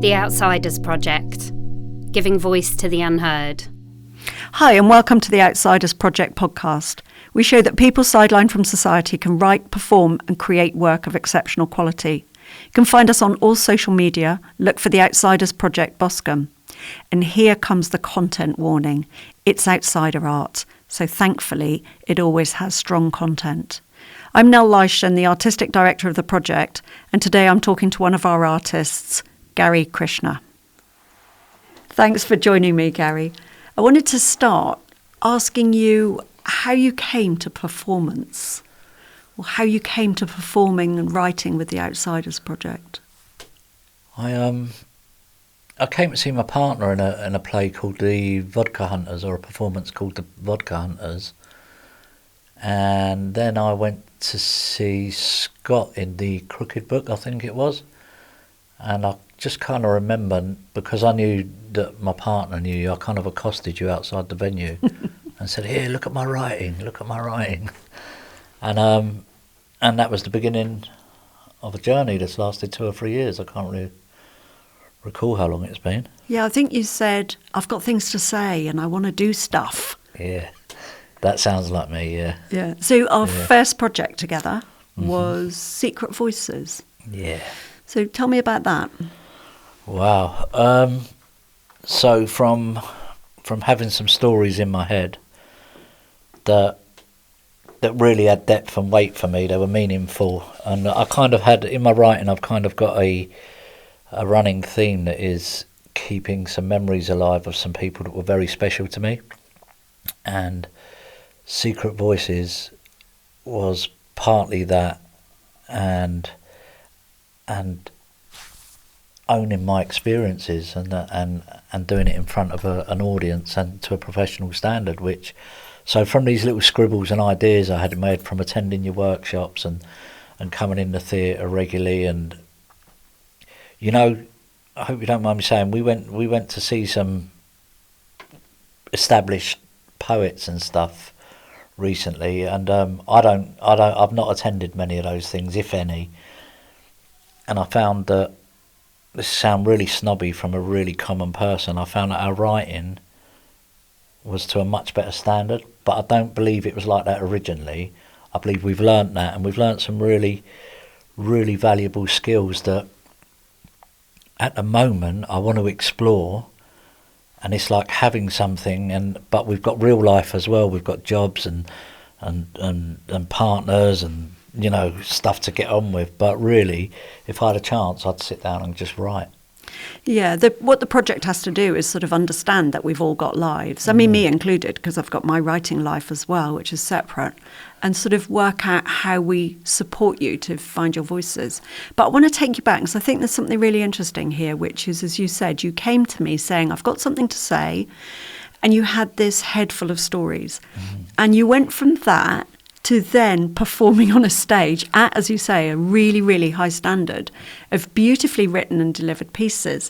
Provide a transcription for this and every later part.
The Outsiders Project, giving voice to the unheard. Hi, and welcome to the Outsiders Project podcast. We show that people sidelined from society can write, perform and create work of exceptional quality. You can find us on all social media. Look for the Outsiders Project Boscombe. And here comes the content warning. It's outsider art, so thankfully it always has strong content. I'm Nell Leyshon, the artistic director of the project, and today I'm talking to one of our artists, Gary Krishna. Thanks for joining me, Gary. I wanted to start asking you how you came to performance, or how you came to performing and writing with the Outsiders Project. I came to see my partner in a play called The Vodka Hunters, or a performance called The Vodka Hunters, and then I went to see Scott in The Crooked Book, I think it was, and I just kind of remember, because I knew that my partner knew you, I kind of accosted you outside the venue and said, "Here, look at my writing, and that was the beginning of a journey that's lasted 2 or 3 years. I can't really recall how long it's been. Yeah, I think you said, I've got things to say and I want to do stuff. Yeah, that sounds like me, yeah. Yeah. So our first project together was Secret Voices. Yeah. So tell me about that. Wow. So from having some stories in my head that really had depth and weight for me, they were meaningful, and I kind of had, in my writing, I've kind of got a running theme that is keeping some memories alive of some people that were very special to me, and Secret Voices was partly that, and owning my experiences and doing it in front of an audience and to a professional standard. So from these little scribbles and ideas I had made from attending your workshops and coming in the theatre regularly, and you know, I hope you don't mind me saying, we went to see some established poets and stuff recently, and I've not attended many of those things, if any, and I found that, this sounds really snobby from a really common person, I found that our writing was to a much better standard, but I don't believe it was like that originally. I believe we've learnt that, and we've learnt some really, really valuable skills that at the moment I want to explore. And it's like having something, but we've got real life as well. We've got jobs and partners and, you know, stuff to get on with. But really, if I had a chance, I'd sit down and just write. Yeah, what the project has to do is sort of understand that we've all got lives. I mean, me included, because I've got my writing life as well, which is separate, and sort of work out how we support you to find your voices. But I want to take you back, because I think there's something really interesting here, which is, as you said, you came to me saying, I've got something to say, and you had this head full of stories. And you went from that to then performing on a stage at, as you say, a really, really high standard of beautifully written and delivered pieces.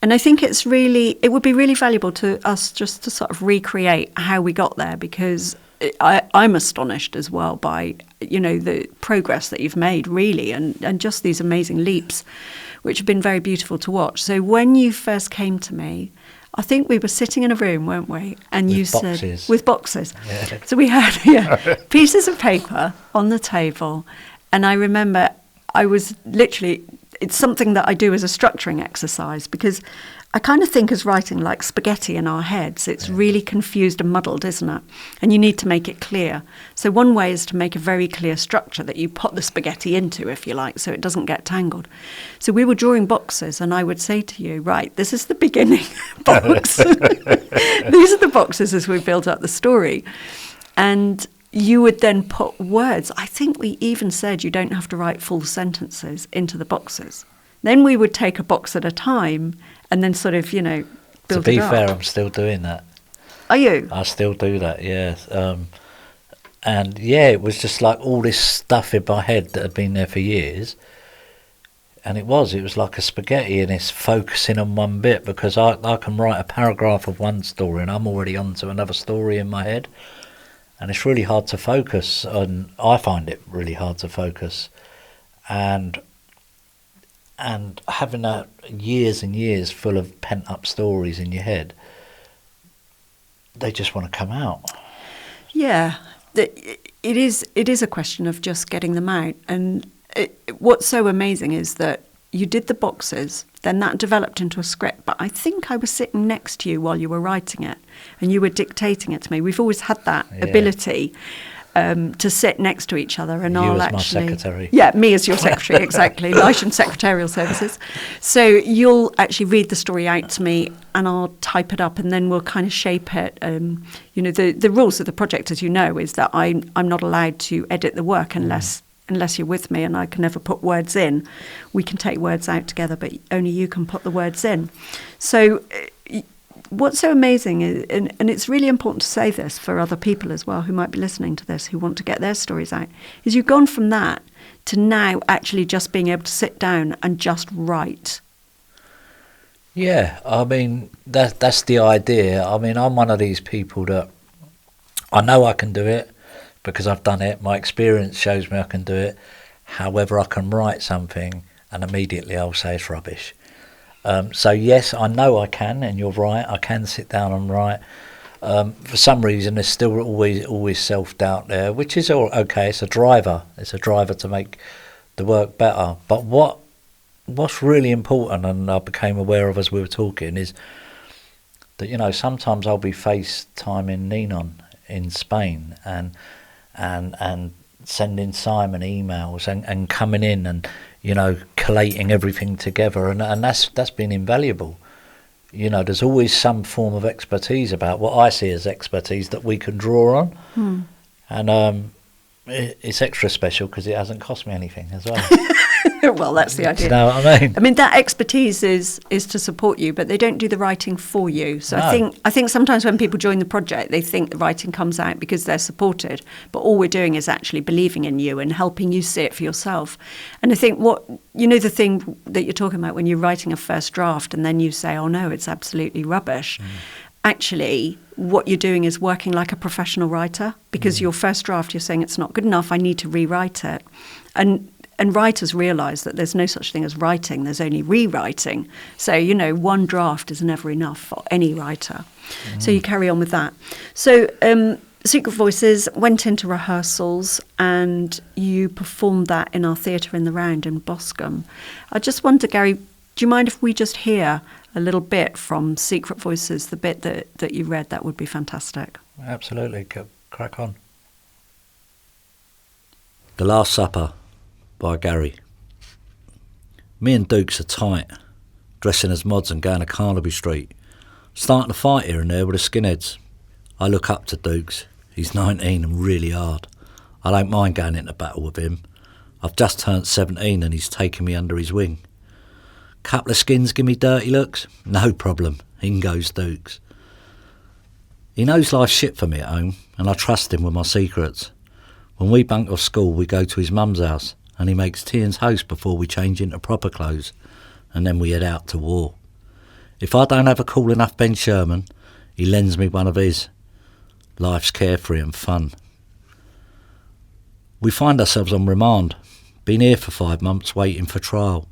And I think it would be really valuable to us just to sort of recreate how we got there, because I'm astonished as well by, you know, the progress that you've made, really, and just these amazing leaps, which have been very beautiful to watch. So when you first came to me, I think we were sitting in a room, weren't we? And you said, with boxes. Yeah. So we had pieces of paper on the table. And I remember I was literally, it's something that I do as a structuring exercise, because I kind of think as writing like spaghetti in our heads. It's really confused and muddled, isn't it? And you need to make it clear. So one way is to make a very clear structure that you put the spaghetti into, if you like, so it doesn't get tangled. So we were drawing boxes, and I would say to you, right, this is the beginning box. These are the boxes as we build up the story. And you would then put words. I think we even said you don't have to write full sentences into the boxes. Then we would take a box at a time and then sort of, you know, build it up. To be fair, I'm still doing that. Are you? I still do that, yeah. And yeah, it was just like all this stuff in my head that had been there for years. And it was like a spaghetti, and it's focusing on one bit, because I can write a paragraph of one story and I'm already on to another story in my head. And it's really hard to focus on. I find it really hard to focus. And and having years and years full of pent up stories in your head, they just want to come out. Yeah, it is a question of just getting them out. And what's so amazing is that you did the boxes, then that developed into a script. But I think I was sitting next to you while you were writing it, and you were dictating it to me. We've always had that ability to sit next to each other, and you as my secretary. Yeah, me as your secretary, exactly. Leyshon Secretarial Services. So you'll actually read the story out to me, and I'll type it up, and then we'll kind of shape it. The rules of the project, as you know, is that I'm not allowed to edit the work unless you're with me, and I can never put words in. We can take words out together, but only you can put the words in. So what's so amazing is, and it's really important to say this for other people as well who might be listening to this, who want to get their stories out, is you've gone from that to now actually just being able to sit down and just write. Yeah, I mean, that's the idea. I mean, I'm one of these people that I know I can do it because I've done it. My experience shows me I can do it. However, I can write something and immediately I'll say it's rubbish. So yes, I know I can, and you're right, I can sit down and write. For some reason, there's still always self-doubt there, which is all okay. It's a driver to make the work better. But what's really important, and I became aware of as we were talking, is that sometimes I'll be FaceTiming Ninon in Spain and sending Simon emails and coming in and collating everything together, and that's been invaluable. There's always some form of expertise about what I see as expertise that we can draw on, and it's extra special because it hasn't cost me anything as well. Well, that's the idea. You know what I mean? I mean, that expertise is to support you, but they don't do the writing for you. So no. I think sometimes when people join the project, they think the writing comes out because they're supported, but all we're doing is actually believing in you and helping you see it for yourself. And I think the thing that you're talking about when you're writing a first draft and then you say, oh no, it's absolutely rubbish. Actually, what you're doing is working like a professional writer, because your first draft, you're saying it's not good enough, I need to rewrite it. And writers realise that there's no such thing as writing, there's only rewriting. So, one draft is never enough for any writer. So you carry on with that. So Secret Voices went into rehearsals and you performed that in our theatre in the Round in Boscombe. I just wonder, Gary, do you mind if we just hear a little bit from Secret Voices, the bit that you read? That would be fantastic. Absolutely. Crack on. The Last Supper by Gary. Me and Dukes are tight, dressing as mods and going to Carnaby Street, starting to fight here and there with the skinheads. I look up to Dukes. He's 19 and really hard. I don't mind going into battle with him. I've just turned 17 and he's taken me under his wing. Couple of skins give me dirty looks? No problem. In goes Dukes. He knows life's shit for me at home, and I trust him with my secrets. When we bunk off school, we go to his mum's house, and he makes tea and toast before we change into proper clothes, and then we head out to war. If I don't have a cool enough Ben Sherman, he lends me one of his. Life's carefree and fun. We find ourselves on remand. Been here for 5 months waiting for trial.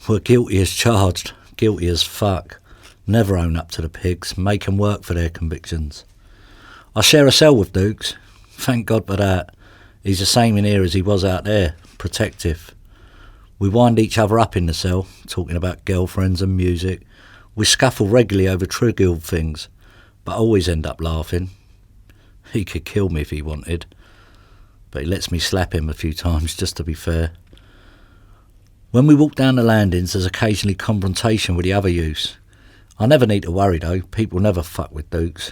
We're guilty as charged, guilty as fuck. Never own up to the pigs, make 'em work for their convictions. I share a cell with Dukes. Thank God for that. He's the same in here as he was out there, protective. We wind each other up in the cell, talking about girlfriends and music. We scuffle regularly over trivial things, but always end up laughing. He could kill me if he wanted, but he lets me slap him a few times just to be fair. When we walk down the landings, there's occasionally confrontation with the other youths. I never need to worry though, people never fuck with Dukes,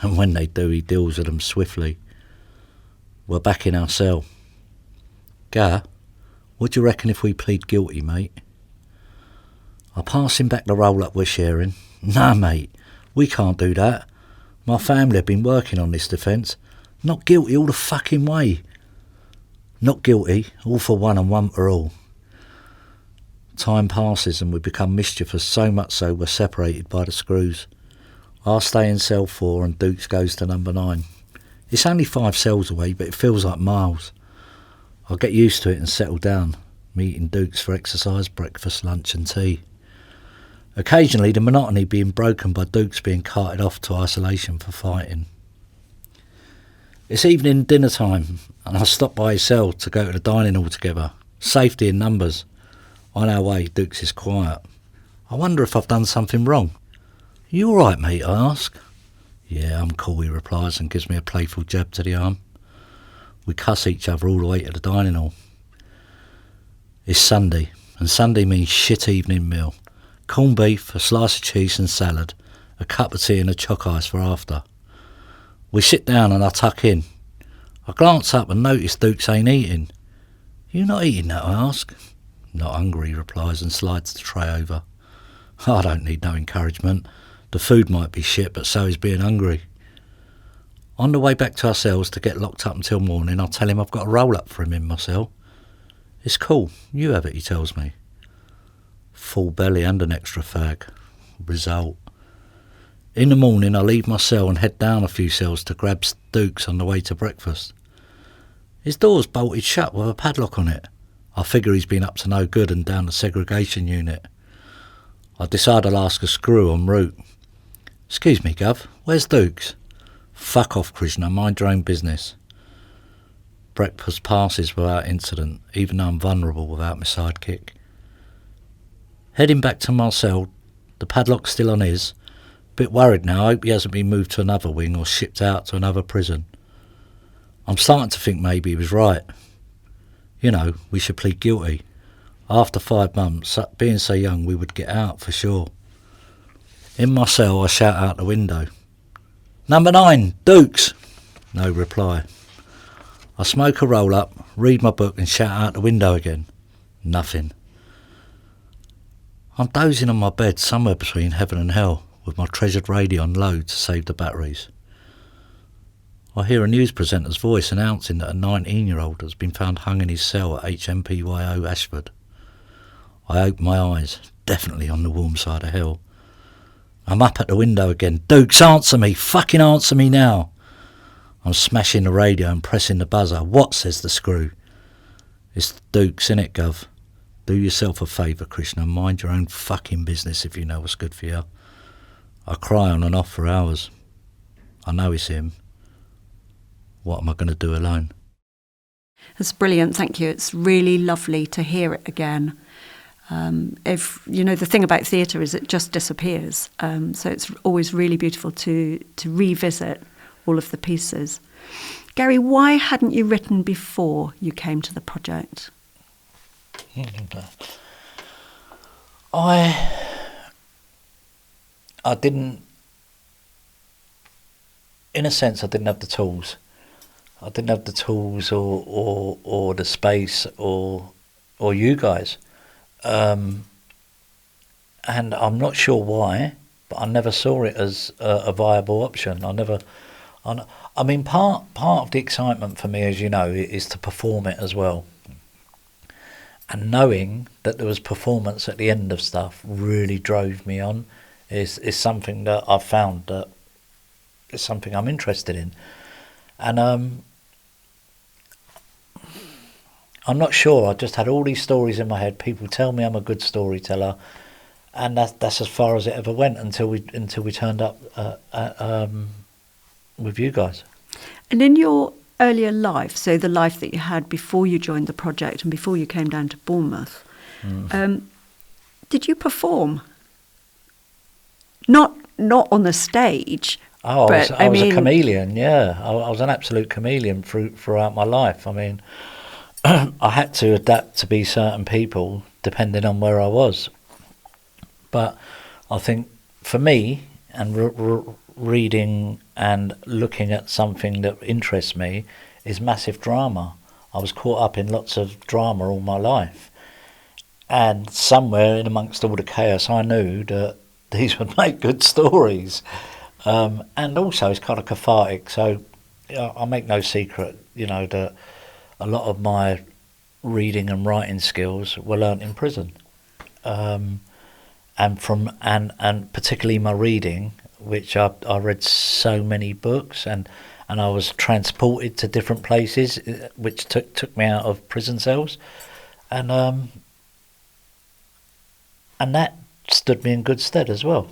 and when they do, he deals with them swiftly. We're back in our cell. Gar, what do you reckon if we plead guilty, mate? I pass him back the roll-up we're sharing. Nah, mate, we can't do that. My family have been working on this defence. Not guilty all the fucking way. Not guilty, all for one and one for all. Time passes and we become mischievous, so much so we're separated by the screws. I stay in cell 4 and Dukes goes to number 9. It's only 5 cells away, but it feels like miles. I'll get used to it and settle down. meeting Dukes for exercise, breakfast, lunch and tea. Occasionally the monotony being broken by Dukes being carted off to isolation for fighting. It's evening dinner time and I stop by his cell to go to the dining hall together. Safety in numbers. On our way, Dukes is quiet. I wonder if I've done something wrong. You all right, mate, I ask. Yeah, I'm cool, he replies and gives me a playful jab to the arm. We cuss each other all the way to the dining hall. It's Sunday, and Sunday means shit evening meal. Corned beef, a slice of cheese and salad, a cup of tea and a choc ice for after. We sit down and I tuck in. I glance up and notice Dukes ain't eating. You not eating that, I ask. Not hungry, he replies and slides the tray over. I don't need no encouragement. The food might be shit, but so is being hungry. On the way back to our cells to get locked up until morning, I'll tell him I've got a roll-up for him in my cell. It's cool, you have it, he tells me. Full belly and an extra fag. Result. In the morning I leave my cell and head down a few cells to grab Dukes on the way to breakfast. His door's bolted shut with a padlock on it. I figure he's been up to no good and down the segregation unit. I decide I'll ask a screw en route. Excuse me, Gov, where's Dukes? Fuck off, Krishna, mind your own business. Breakfast passes without incident, even though I'm vulnerable without my sidekick. Heading back to my cell, the padlock's still on his. Bit worried now, I hope he hasn't been moved to another wing or shipped out to another prison. I'm starting to think maybe he was right. You know, we should plead guilty. After 5 months, being so young, we would get out for sure. In my cell, I shout out the window. Number 9, Dukes! No reply. I smoke a roll-up, read my book and shout out the window again. Nothing. I'm dozing on my bed somewhere between heaven and hell, with my treasured radio on low to save the batteries. I hear a news presenter's voice announcing that a 19-year-old has been found hung in his cell at HMPYO Ashford. I open my eyes, definitely on the warm side of hell. I'm up at the window again. Dukes, answer me! Fucking answer me now! I'm smashing the radio and pressing the buzzer. What, says the screw? It's Dukes, innit, Gov? Do yourself a favour, Krishna, and mind your own fucking business if you know what's good for you. I cry on and off for hours. I know it's him. What am I going to do alone? It's brilliant, thank you. It's really lovely to hear it again. If you know, the thing about theatre is it just disappears. So it's always really beautiful to revisit all of the pieces. Gary, why hadn't you written before you came to the project? I didn't, in a sense, I didn't have the tools. I didn't have the tools or the space or you guys. And I'm not sure why, but I never saw it as a viable option. I mean, part of the excitement for me, as you know, is to perform it as well. And knowing that there was performance at the end of stuff really drove me on. Is something that I've found that is something I'm interested in. And I'm not sure. I just had all these stories in my head. People tell me I'm a good storyteller, and that's as far as it ever went until we turned up with you guys. And in your earlier life, so the life that you had before you joined the project and before you came down to Bournemouth, did you perform? Not on the stage. Oh, I was a chameleon. Yeah, I was an absolute chameleon throughout my life. I mean, I had to adapt to be certain people depending on where I was. But I think for me, and reading and looking at something that interests me, is massive drama. I was caught up in lots of drama all my life. And somewhere in amongst all the chaos, I knew that these would make good stories. And also it's kind of cathartic. So I make no secret, that a lot of my reading and writing skills were learnt in prison. And particularly my reading, which I read so many books and I was transported to different places, which took me out of prison cells. and that stood me in good stead as well.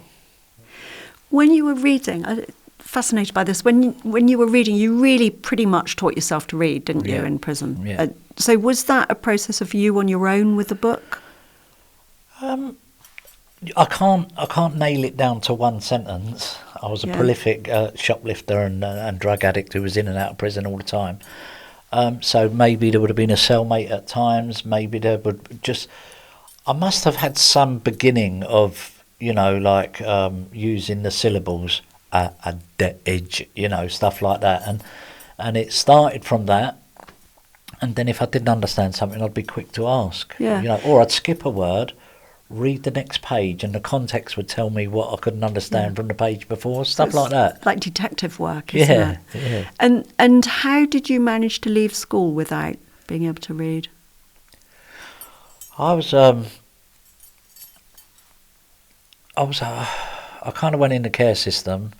When you were reading, I'm fascinated by this. When you were reading, you really pretty much taught yourself to read, didn't you, in prison? Yeah. So was that a process of you on your own with the book? I can't nail it down to one sentence. I was a prolific shoplifter and drug addict who was in and out of prison all the time. So maybe there would have been a cellmate at times. Maybe there would just... I must have had some beginning of, like using the syllables, the edge, stuff like that. And it started from that. And then if I didn't understand something, I'd be quick to ask. Yeah. Or I'd skip a word, read the next page, and the context would tell me what I couldn't understand from the page before, stuff like that. Like detective work, isn't it? Yeah. And how did you manage to leave school without being able to read? I kind of went in the care system,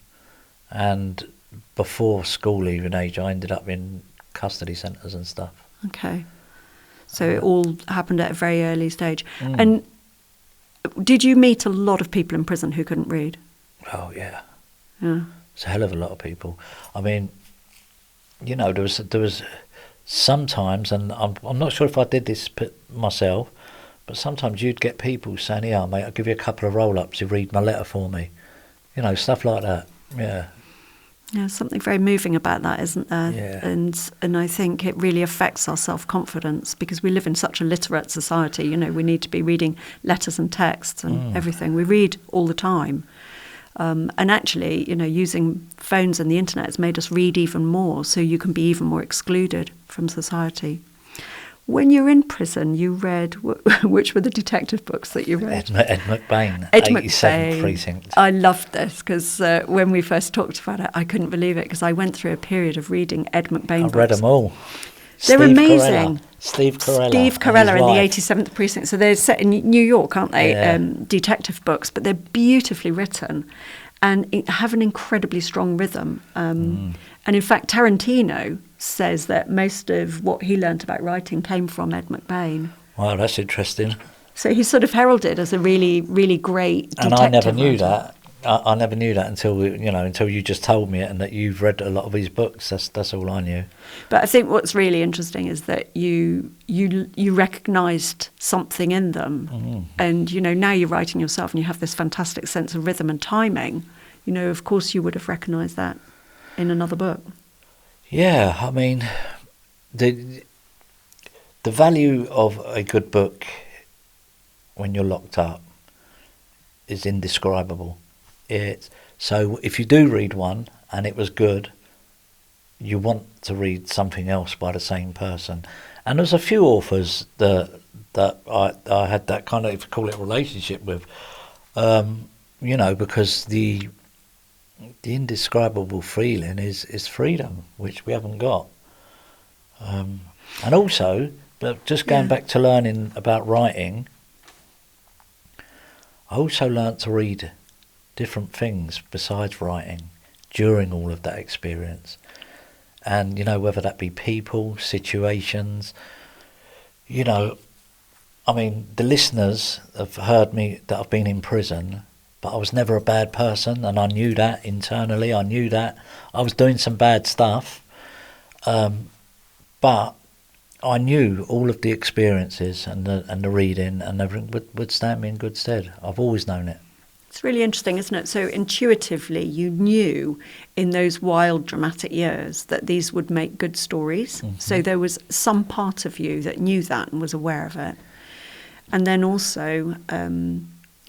and before school leaving age, I ended up in custody centres and stuff. Okay. So it all happened at a very early stage. And did you meet a lot of people in prison who couldn't read? Oh, yeah. Yeah. It's a hell of a lot of people. I mean, there was sometimes, and I'm not sure if I did this myself, but sometimes you'd get people saying, "Yeah, mate, I'll give you a couple of roll-ups. You read my letter for me," stuff like that. Yeah. Yeah, something very moving about that, isn't there? Yeah. And I think it really affects our self-confidence because we live in such a literate society. We need to be reading letters and texts and everything. We read all the time. And actually, using phones and the internet has made us read even more, so you can be even more excluded from society. When you were in prison, you read, which were the detective books that you read? Ed McBain, Ed 87th McBain. Precinct. I loved this because when we first talked about it, I couldn't believe it because I went through a period of reading Ed McBain books. I read them all. They're amazing. Steve Carella. Steve Carella in the 87th Precinct. So they're set in New York, aren't they? Yeah. Detective books, but they're beautifully written and have an incredibly strong rhythm. And in fact, Tarantino says that most of what he learnt about writing came from Ed McBain. Wow, that's interesting. So he's sort of heralded as a really, really great detective And I never knew writer. that. I never knew that until you just told me it, and that you've read a lot of his books. That's all I knew. But I think what's really interesting is that you recognised something in them, and now you're writing yourself, and you have this fantastic sense of rhythm and timing. Of course, you would have recognised that in another book. Yeah, I mean, the value of a good book when you're locked up is indescribable. So if you do read one and it was good, you want to read something else by the same person. And there's a few authors that I had that kind of, if you call it, relationship with, because the indescribable feeling is freedom, which we haven't got. And also, but just going back to learning about writing, I also learnt to read different things besides writing during all of that experience. And, whether that be people, situations, I mean, the listeners have heard me that I've been in prison, but I was never a bad person, and I knew that internally. I knew that I was doing some bad stuff, but I knew all of the experiences and the reading and everything would stand me in good stead. I've always known it. It's really interesting, isn't it? So intuitively, you knew in those wild, dramatic years that these would make good stories. Mm-hmm. So there was some part of you that knew that and was aware of it. And then also,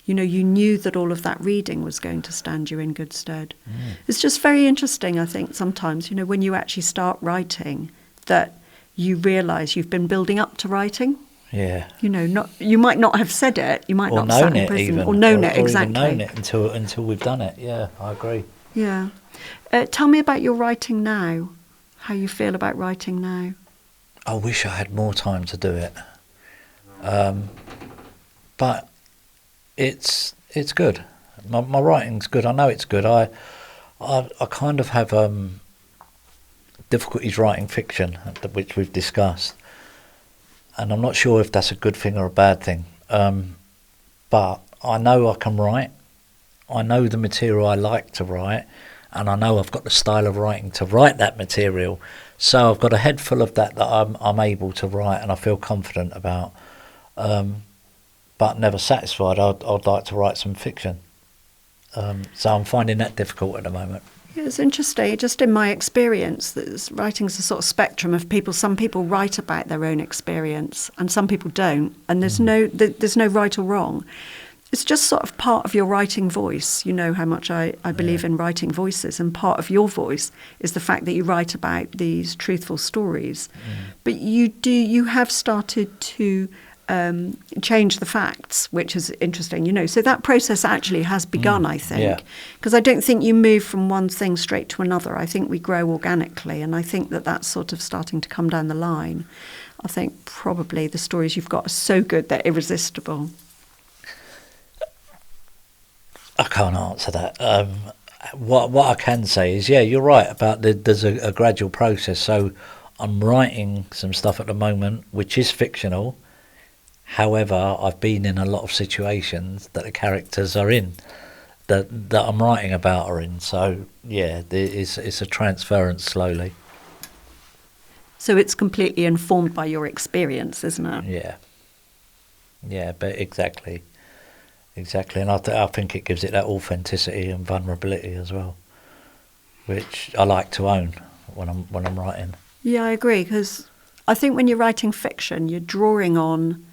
you knew that all of that reading was going to stand you in good stead. Mm. It's just very interesting, I think, sometimes, when you actually start writing, that you realise you've been building up to writing. Yeah. You might not have said it, you might not have sat in prison, or known it, exactly. Or known it until we've done it, yeah, I agree. Yeah. Tell me about your writing now, how you feel about writing now. I wish I had more time to do it. But it's good. My writing's good, I know it's good. I kind of have difficulties writing fiction, which we've discussed. and I'm not sure if that's a good thing or a bad thing. But I know I can write. I know the material I like to write, and I know I've got the style of writing to write that material. So I've got a head full of that I'm able to write, and I feel confident about. But never satisfied. I'd like to write some fiction. So I'm finding that difficult at the moment. Yeah, it's interesting. Just in my experience, writing's a sort of spectrum of people. Some people write about their own experience, and some people don't. And there's no right or wrong. It's just sort of part of your writing voice. You know how much I believe in writing voices, and part of your voice is the fact that you write about these truthful stories. But you have started to change the facts, which is interesting, so that process actually has begun, I think, because I don't think you move from one thing straight to another. I think we grow organically, and I think that that's sort of starting to come down the line. I think probably the stories you've got are so good they're irresistible. I can't answer that. What I can say is, you're right about there's a gradual process. So I'm writing some stuff at the moment which is fictional. However, I've been in a lot of situations that the characters are in, that I'm writing about are in. So, it's a transference slowly. So it's completely informed by your experience, isn't it? Yeah. Yeah, but exactly. And I think it gives it that authenticity and vulnerability as well, which I like to own when I'm writing. Yeah, I agree, because I think when you're writing fiction, you're drawing on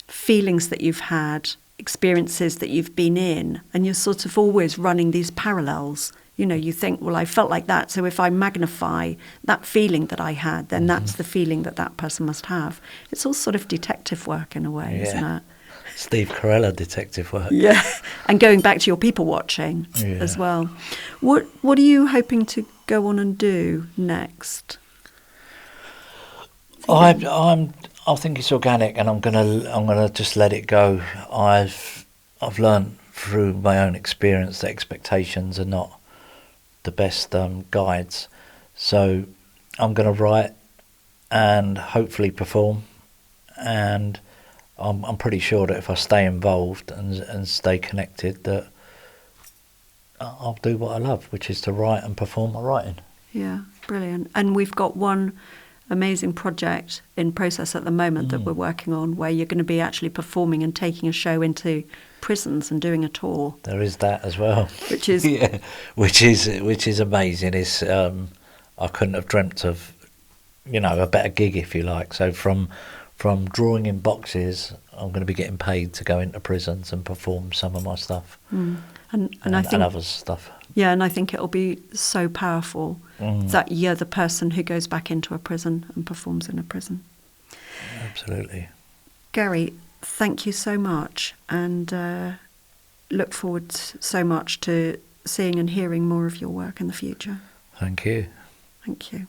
feelings that you've had, experiences that you've been in, and you're sort of always running these parallels. You think, well, I felt like that, so if I magnify that feeling that I had, then that's the feeling that person must have. It's all sort of detective work in a way, isn't it? Steve Carella detective work. Yeah, and going back to your people watching as well. What are you hoping to go on and do next? I think it's organic, and I'm gonna just let it go. I've learned through my own experience that expectations are not the best guides. So I'm gonna write and hopefully perform, and I'm pretty sure that if I stay involved and stay connected, that I'll do what I love, which is to write and perform my writing. Yeah, brilliant. And we've got one amazing project in process at the moment that we're working on, where you're going to be actually performing and taking a show into prisons and doing a tour. There is that as well, which is which is amazing. It's I couldn't have dreamt of a better gig, if you like. So from drawing in boxes, I'm going to be getting paid to go into prisons and perform some of my stuff and I think, and other stuff. Yeah, and I think it'll be so powerful that you're the person who goes back into a prison and performs in a prison. Absolutely. Gary, thank you so much, and look forward so much to seeing and hearing more of your work in the future. Thank you. Thank you.